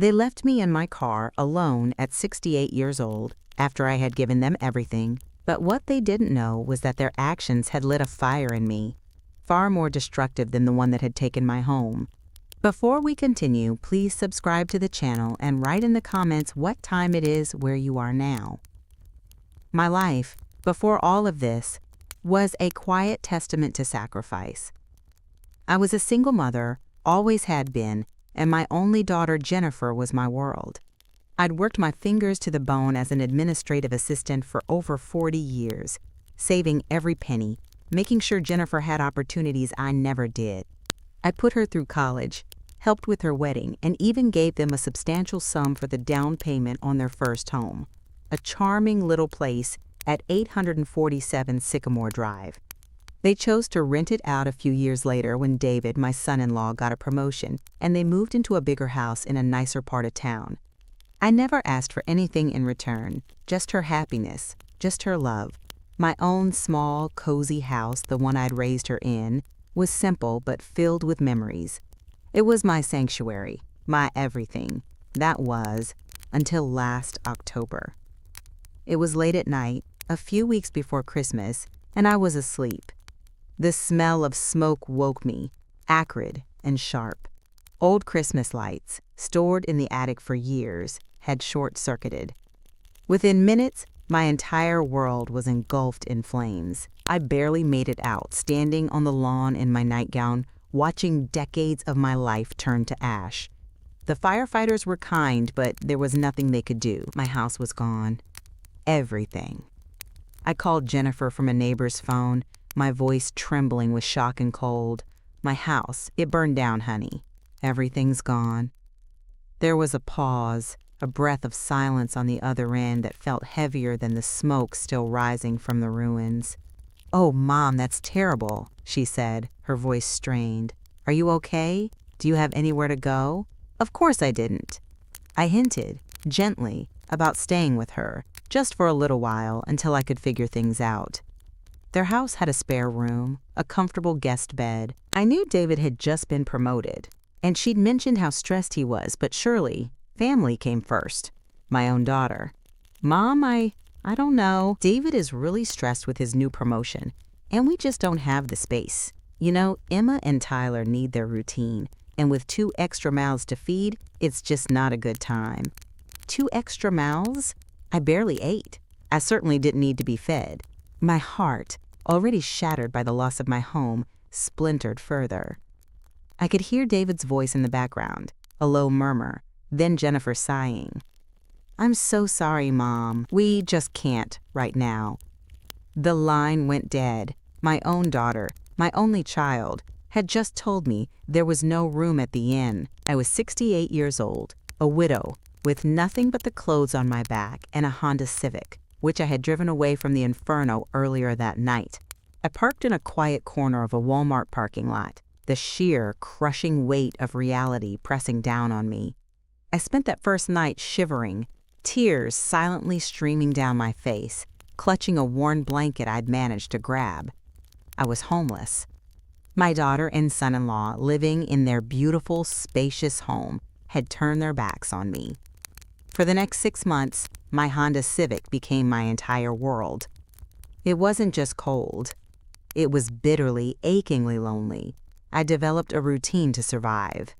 They left me in my car alone at 68 years old after I had given them everything, but what they didn't know was that their actions had lit a fire in me, far more destructive than the one that had taken my home. Before we continue, please subscribe to the channel and write in the comments what time it is where you are now. My life, before all of this, was a quiet testament to sacrifice. I was a single mother, always had been, and my only daughter Jennifer was my world. I'd worked my fingers to the bone as an administrative assistant for over 40 years, saving every penny, making sure Jennifer had opportunities I never did. I put her through college, helped with her wedding, and even gave them a substantial sum for the down payment on their first home, a charming little place at 847 Sycamore Drive. They chose to rent it out a few years later when David, my son-in-law, got a promotion, and they moved into a bigger house in a nicer part of town. I never asked for anything in return, just her happiness, just her love. My own small, cozy house, the one I'd raised her in, was simple but filled with memories. It was my sanctuary, my everything. That was, until last October. It was late at night, a few weeks before Christmas, and I was asleep. The smell of smoke woke me, acrid and sharp. Old Christmas lights, stored in the attic for years, had short-circuited. Within minutes, my entire world was engulfed in flames. I barely made it out, standing on the lawn in my nightgown, watching decades of my life turn to ash. The firefighters were kind, but there was nothing they could do. My house was gone. Everything. I called Jennifer from a neighbor's phone, my voice trembling with shock and cold. My house, it burned down, honey. Everything's gone. There was a pause, a breath of silence on the other end that felt heavier than the smoke still rising from the ruins. "Oh, Mom, that's terrible," she said, her voice strained. "Are you okay? Do you have anywhere to go?" Of course I didn't. I hinted, gently, about staying with her, just for a little while until I could figure things out. Their house had a spare room, a comfortable guest bed. I knew David had just been promoted, and she'd mentioned how stressed he was, but surely, family came first. My own daughter. "Mom, I don't know. David is really stressed with his new promotion, and we just don't have the space. You know, Emma and Tyler need their routine, and with 2 extra mouths to feed, it's just not a good time." 2 extra mouths? I barely ate. I certainly didn't need to be fed. My heart, already shattered by the loss of my home, splintered further. I could hear David's voice in the background, a low murmur, then Jennifer sighing. "I'm so sorry, Mom. We just can't right now." The line went dead. My own daughter, my only child, had just told me there was no room at the inn. I was 68 years old, a widow, with nothing but the clothes on my back and a Honda Civic, which I had driven away from the inferno earlier that night. I parked in a quiet corner of a Walmart parking lot, the sheer, crushing weight of reality pressing down on me. I spent that first night shivering, tears silently streaming down my face, clutching a worn blanket I'd managed to grab. I was homeless. My daughter and son-in-law, living in their beautiful, spacious home, had turned their backs on me. For the next 6 months, my Honda Civic became my entire world. It wasn't just cold. It was bitterly, achingly lonely. I developed a routine to survive.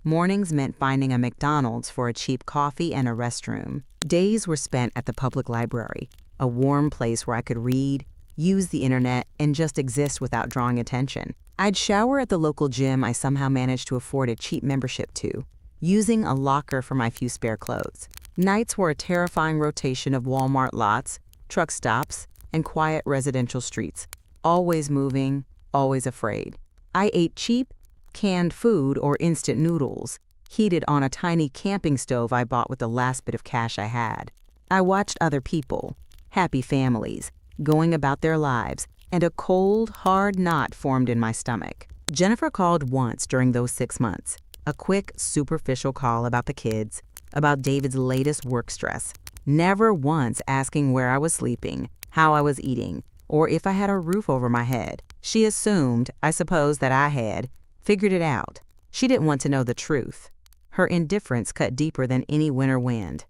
Mornings meant finding a McDonald's for a cheap coffee and a restroom. Days were spent at the public library, a warm place where I could read, use the internet, and just exist without drawing attention. I'd shower at the local gym I somehow managed to afford a cheap membership to, using a locker for my few spare clothes. Nights were a terrifying rotation of Walmart lots, truck stops, and quiet residential streets, always moving, always afraid. I ate cheap, canned food or instant noodles, heated on a tiny camping stove I bought with the last bit of cash I had. I watched other people, happy families, going about their lives, and a cold, hard knot formed in my stomach. Jennifer called once during those 6 months, a quick, superficial call about the kids, about David's latest work stress, never once asking where I was sleeping, how I was eating, or if I had a roof over my head. She assumed, I suppose, that I had figured it out. She didn't want to know the truth. Her indifference cut deeper than any winter wind.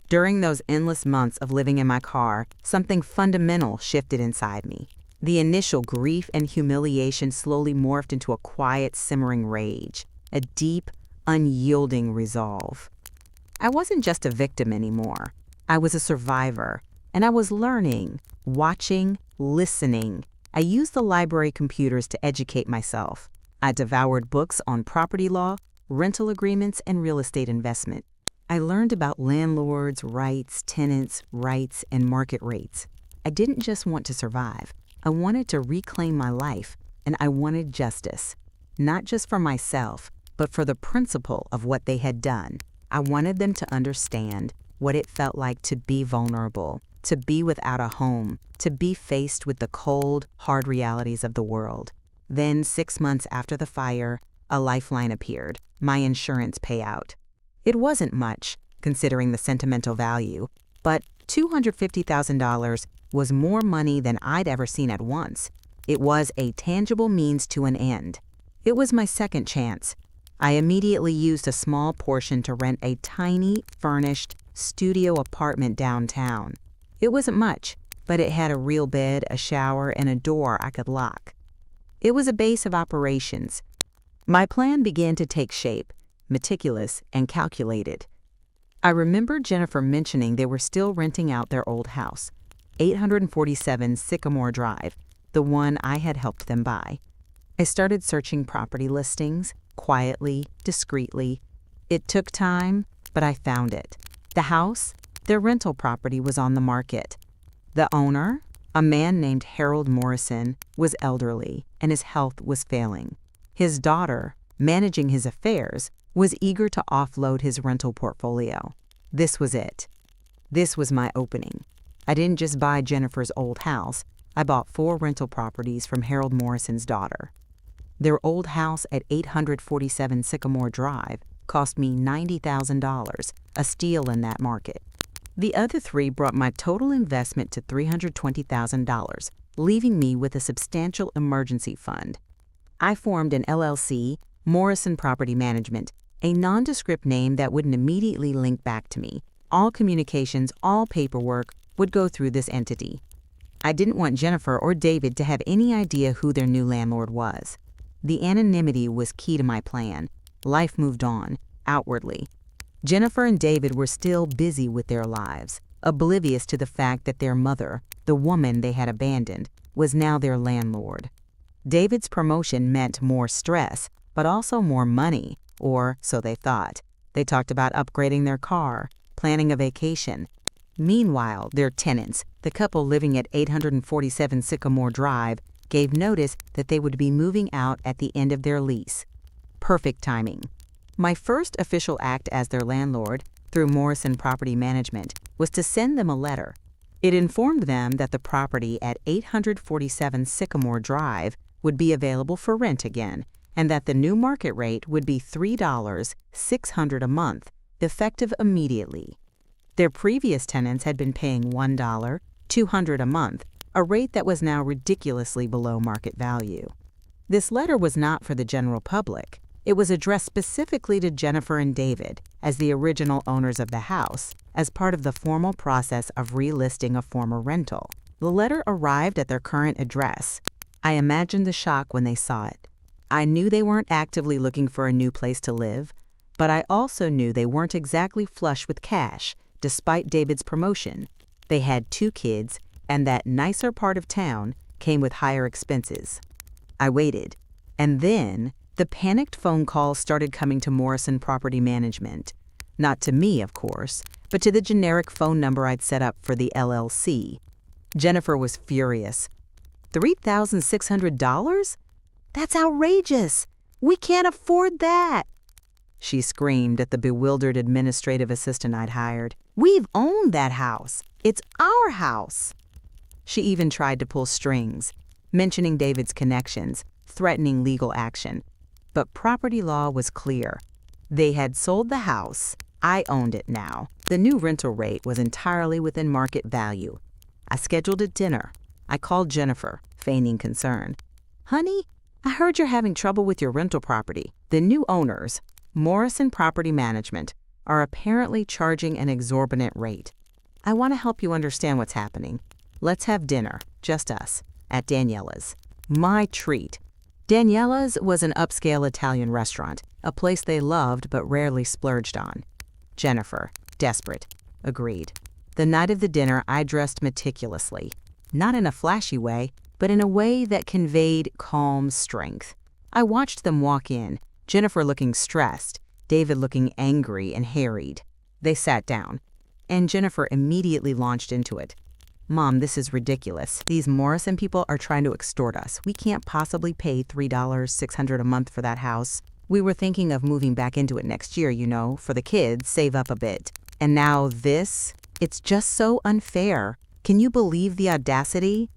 During those endless months of living in my car, something fundamental shifted inside me. The initial grief and humiliation slowly morphed into a quiet, simmering rage, a deep, unyielding resolve. I wasn't just a victim anymore. I was a survivor, and I was learning, watching, listening. I used the library computers to educate myself. I devoured books on property law, rental agreements, and real estate investment. I learned about landlords' rights, tenants' rights, and market rates. I didn't just want to survive. I wanted to reclaim my life, and I wanted justice, not just for myself, but for the principle of what they had done. I wanted them to understand what it felt like to be vulnerable, to be without a home, to be faced with the cold, hard realities of the world. Then, 6 months after the fire, a lifeline appeared, my insurance payout. It wasn't much, considering the sentimental value, but $250,000 was more money than I'd ever seen at once. It was a tangible means to an end. It was my second chance. I immediately used a small portion to rent a tiny, furnished, studio apartment downtown. It wasn't much, but it had a real bed, a shower, and a door I could lock. It was a base of operations. My plan began to take shape, meticulous and calculated. I remember Jennifer mentioning they were still renting out their old house, 847 Sycamore Drive, the one I had helped them buy. I started searching property listings, quietly, discreetly. It took time, but I found it. The house, their rental property, was on the market. The owner, a man named Harold Morrison, was elderly and his health was failing. His daughter, managing his affairs, was eager to offload his rental portfolio. This was it. This was my opening. I didn't just buy Jennifer's old house. I bought 4 rental properties from Harold Morrison's daughter. Their old house at 847 Sycamore Drive cost me $90,000, a steal in that market. The other 3 brought my total investment to $320,000, leaving me with a substantial emergency fund. I formed an LLC, Morrison Property Management, a nondescript name that wouldn't immediately link back to me. All communications, all paperwork would go through this entity. I didn't want Jennifer or David to have any idea who their new landlord was. The anonymity was key to my plan. Life moved on, outwardly. Jennifer and David were still busy with their lives, oblivious to the fact that their mother, the woman they had abandoned, was now their landlord. David's promotion meant more stress, but also more money, or so they thought. They talked about upgrading their car, planning a vacation. Meanwhile, their tenants, the couple living at 847 Sycamore Drive, gave notice that they would be moving out at the end of their lease. Perfect timing. My first official act as their landlord, through Morrison Property Management, was to send them a letter. It informed them that the property at 847 Sycamore Drive would be available for rent again, and that the new market rate would be $3.600 a month, effective immediately. Their previous tenants had been paying $1, $200 a month, a rate that was now ridiculously below market value. This letter was not for the general public. It was addressed specifically to Jennifer and David, as the original owners of the house, as part of the formal process of relisting a former rental. The letter arrived at their current address. I imagined the shock when they saw it. I knew they weren't actively looking for a new place to live, but I also knew they weren't exactly flush with cash, despite David's promotion. They had 2 kids, and that nicer part of town came with higher expenses. I waited, and then the panicked phone calls started coming to Morrison Property Management. Not to me, of course, but to the generic phone number I'd set up for the LLC. Jennifer was furious. $3,600? That's outrageous! We can't afford that! She screamed at the bewildered administrative assistant I'd hired. We've owned that house. It's our house. She even tried to pull strings, mentioning David's connections, threatening legal action. But property law was clear. They had sold the house. I owned it now. The new rental rate was entirely within market value. I scheduled a dinner. I called Jennifer, feigning concern. Honey, I heard you're having trouble with your rental property. The new owners, Morrison Property Management are apparently charging an exorbitant rate. I want to help you understand what's happening. Let's have dinner, just us, at Daniela's. My treat. Daniela's was an upscale Italian restaurant, a place they loved but rarely splurged on. Jennifer, desperate, agreed. The night of the dinner, I dressed meticulously, not in a flashy way, but in a way that conveyed calm strength. I watched them walk in, Jennifer looking stressed, David looking angry and harried. They sat down, and Jennifer immediately launched into it. Mom, this is ridiculous. These Morrison people are trying to extort us. We can't possibly pay $600 a month for that house. We were thinking of moving back into it next year, for the kids, save up a bit. And now this? It's just so unfair. Can you believe the audacity?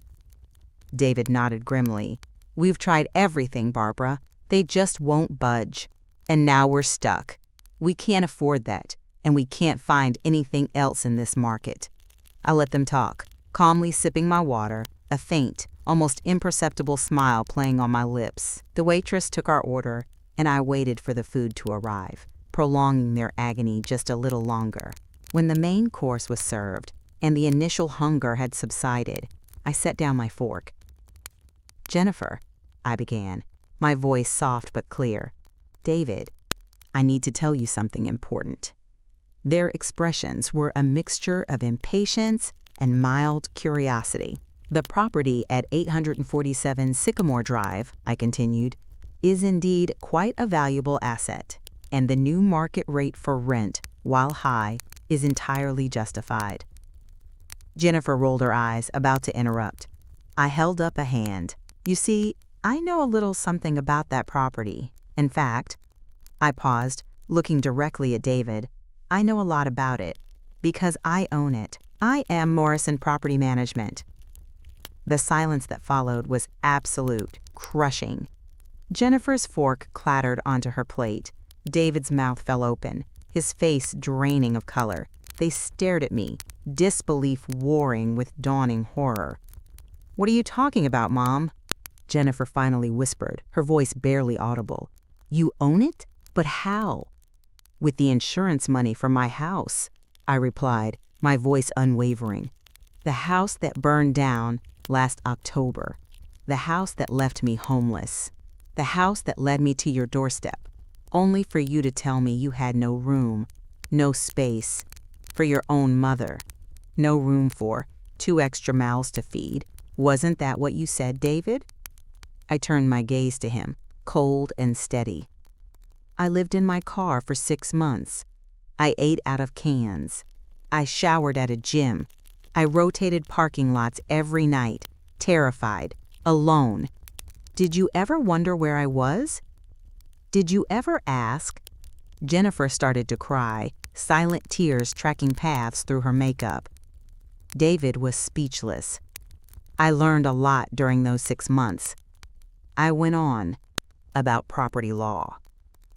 David nodded grimly. We've tried everything, Barbara. They just won't budge. And now we're stuck. We can't afford that, and we can't find anything else in this market. I let them talk, calmly sipping my water, a faint, almost imperceptible smile playing on my lips. The waitress took our order, and I waited for the food to arrive, prolonging their agony just a little longer. When the main course was served, and the initial hunger had subsided, I set down my fork. Jennifer, I began, my voice soft but clear. David, I need to tell you something important. Their expressions were a mixture of impatience and mild curiosity. The property at 847 Sycamore Drive, I continued, is indeed quite a valuable asset, and the new market rate for rent, while high, is entirely justified. Jennifer rolled her eyes, about to interrupt. I held up a hand. You see, I know a little something about that property. In fact, I paused, looking directly at David. I know a lot about it, because I own it. I am Morrison Property Management. The silence that followed was absolute, crushing. Jennifer's fork clattered onto her plate. David's mouth fell open, his face draining of color. They stared at me, disbelief warring with dawning horror. What are you talking about, Mom? Jennifer finally whispered, her voice barely audible. You own it? But how? With the insurance money from my house, I replied, my voice unwavering. The house that burned down last October. The house that left me homeless. The house that led me to your doorstep, only for you to tell me you had no room, no space, for your own mother. No room for 2 extra mouths to feed. Wasn't that what you said, David? I turned my gaze to him, cold and steady. I lived in my car for 6 months. I ate out of cans. I showered at a gym. I rotated parking lots every night, terrified, alone. Did you ever wonder where I was? Did you ever ask? Jennifer started to cry, silent tears tracking paths through her makeup. David was speechless. I learned a lot during those 6 months. I went on about property law,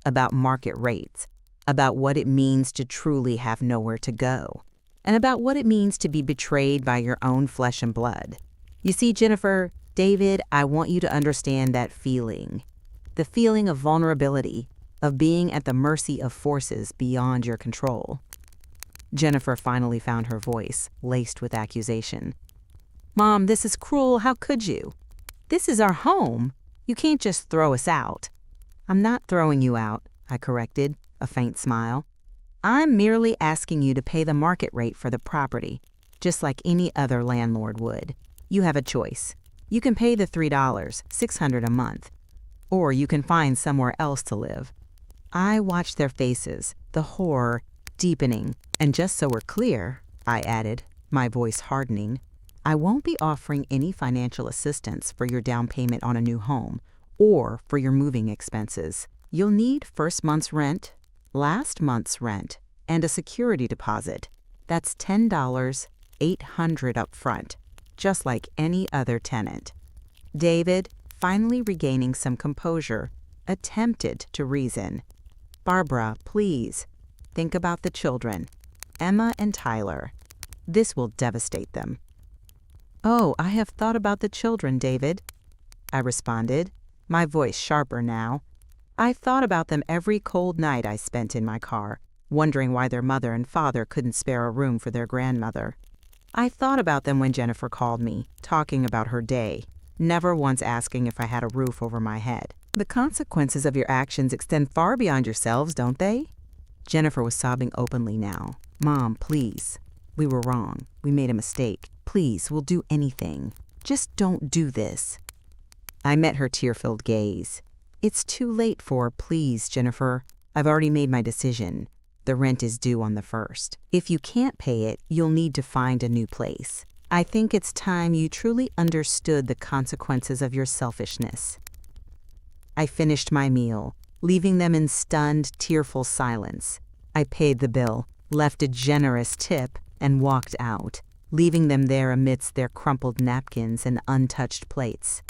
about market rates, about what it means to truly have nowhere to go, and about what it means to be betrayed by your own flesh and blood. You see, Jennifer, David, I want you to understand that feeling. The feeling of vulnerability, of being at the mercy of forces beyond your control. Jennifer finally found her voice, laced with accusation. Mom, this is cruel. How could you? This is our home. You can't just throw us out. I'm not throwing you out, I corrected, a faint smile. I'm merely asking you to pay the market rate for the property, just like any other landlord would. You have a choice. You can pay the $600 a month, or you can find somewhere else to live. I watched their faces, the horror deepening, and just so we're clear, I added, my voice hardening, I won't be offering any financial assistance for your down payment on a new home or for your moving expenses. You'll need first month's rent, last month's rent, and a security deposit. That's $10, $800 up front, just like any other tenant. David, finally regaining some composure, attempted to reason. Barbara, please, think about the children, Emma and Tyler. This will devastate them. Oh, I have thought about the children, David, I responded, my voice sharper now. I thought about them every cold night I spent in my car, wondering why their mother and father couldn't spare a room for their grandmother. I thought about them when Jennifer called me, talking about her day, never once asking if I had a roof over my head. The consequences of your actions extend far beyond yourselves, don't they? Jennifer was sobbing openly now. Mom, please. We were wrong. We made a mistake. Please, we'll do anything. Just don't do this. I met her tear-filled gaze. It's too late for please, Jennifer. I've already made my decision. The rent is due on the 1st. If you can't pay it, you'll need to find a new place. I think it's time you truly understood the consequences of your selfishness. I finished my meal, leaving them in stunned, tearful silence. I paid the bill, left a generous tip, and walked out, leaving them there amidst their crumpled napkins and untouched plates.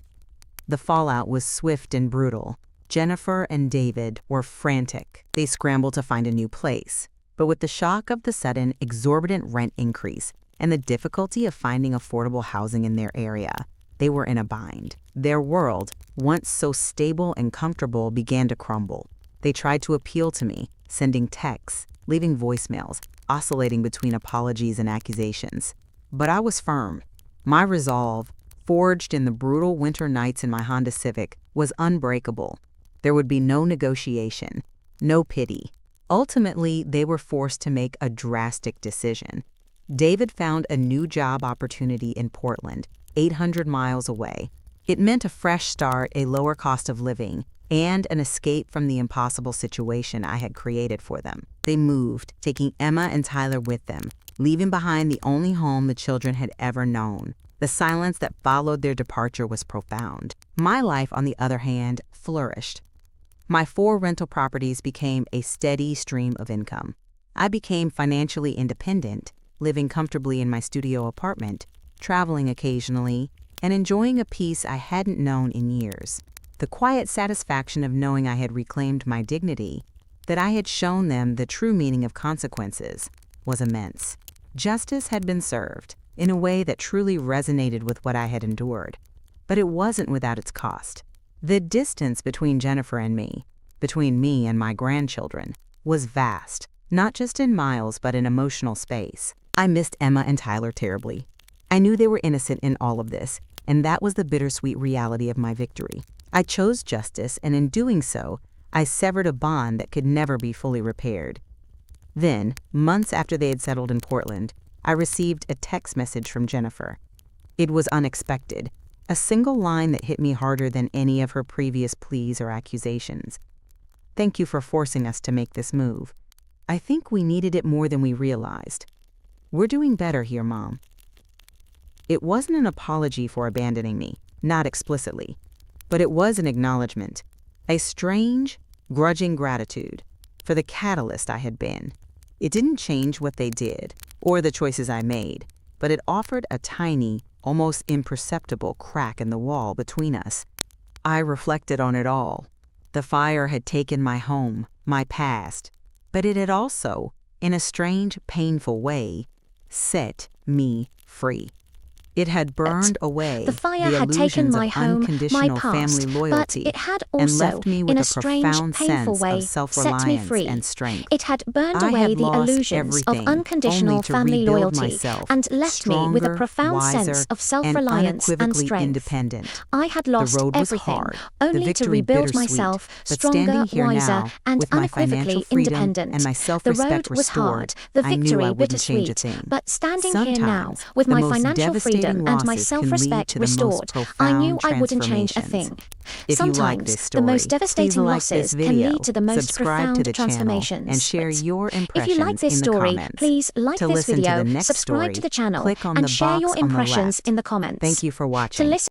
The fallout was swift and brutal. Jennifer and David were frantic. They scrambled to find a new place. But with the shock of the sudden, exorbitant rent increase and the difficulty of finding affordable housing in their area, they were in a bind. Their world, once so stable and comfortable, began to crumble. They tried to appeal to me, sending texts, leaving voicemails, oscillating between apologies and accusations. But I was firm. My resolve, forged in the brutal winter nights in my Honda Civic, was unbreakable. There would be no negotiation, no pity. Ultimately, they were forced to make a drastic decision. David found a new job opportunity in Portland, 800 miles away. It meant a fresh start, a lower cost of living, and an escape from the impossible situation I had created for them. They moved, taking Emma and Tyler with them, leaving behind the only home the children had ever known. The silence that followed their departure was profound. My life, on the other hand, flourished. My 4 rental properties became a steady stream of income. I became financially independent, living comfortably in my studio apartment, traveling occasionally, and enjoying a peace I hadn't known in years. The quiet satisfaction of knowing I had reclaimed my dignity, that I had shown them the true meaning of consequences, was immense. Justice had been served in a way that truly resonated with what I had endured. But it wasn't without its cost. The distance between Jennifer and me, between me and my grandchildren, was vast, not just in miles but in emotional space. I missed Emma and Tyler terribly. I knew they were innocent in all of this, and that was the bittersweet reality of my victory. I chose justice, and in doing so, I severed a bond that could never be fully repaired. Then, months after they had settled in Portland, I received a text message from Jennifer. It was unexpected, a single line that hit me harder than any of her previous pleas or accusations. Thank you for forcing us to make this move. I think we needed it more than we realized. We're doing better here, Mom. It wasn't an apology for abandoning me, not explicitly, but it was an acknowledgement, a strange, grudging gratitude for the catalyst I had been. It didn't change what they did or the choices I made, but it offered a tiny, almost imperceptible crack in the wall between us. I reflected on it all. The fire had taken my home, my past, but it had also, in a strange, painful way, set me free. It had burned away the fire had taken my home, my past, family loyalty, but it had and also, left me with in a a strange, profound painful sense way, of set me self-reliance free. and strength. It had burned I away had the lost illusions of everything, unconditional only to family rebuild loyalty myself, and left me with a stronger, profound wiser, sense of and self-reliance and unequivocally strength. independent. I had lost the road was everything, hard, the only to victory rebuild bittersweet, myself but stronger, standing here wiser, now, and with my financial unequivocally freedom independent. and my The self-respect road was restored, hard, the I knew victory I wouldn't change a bittersweet, thing. but standing here now, Sometimes, with the my most financial devastating freedom and my losses can lead self-respect to the most restored, I profound knew I wouldn't change a transformations. thing. If you like Sometimes, this the story, most please devastating like losses this can video, lead to the most subscribe to profound the channel, transformations. and share your If impressions you like this in the story, comments. please like To this listen to video, the next subscribe story, to the channel, click on and the share box your on the impressions left. in the comments. Thank you for To watching. listen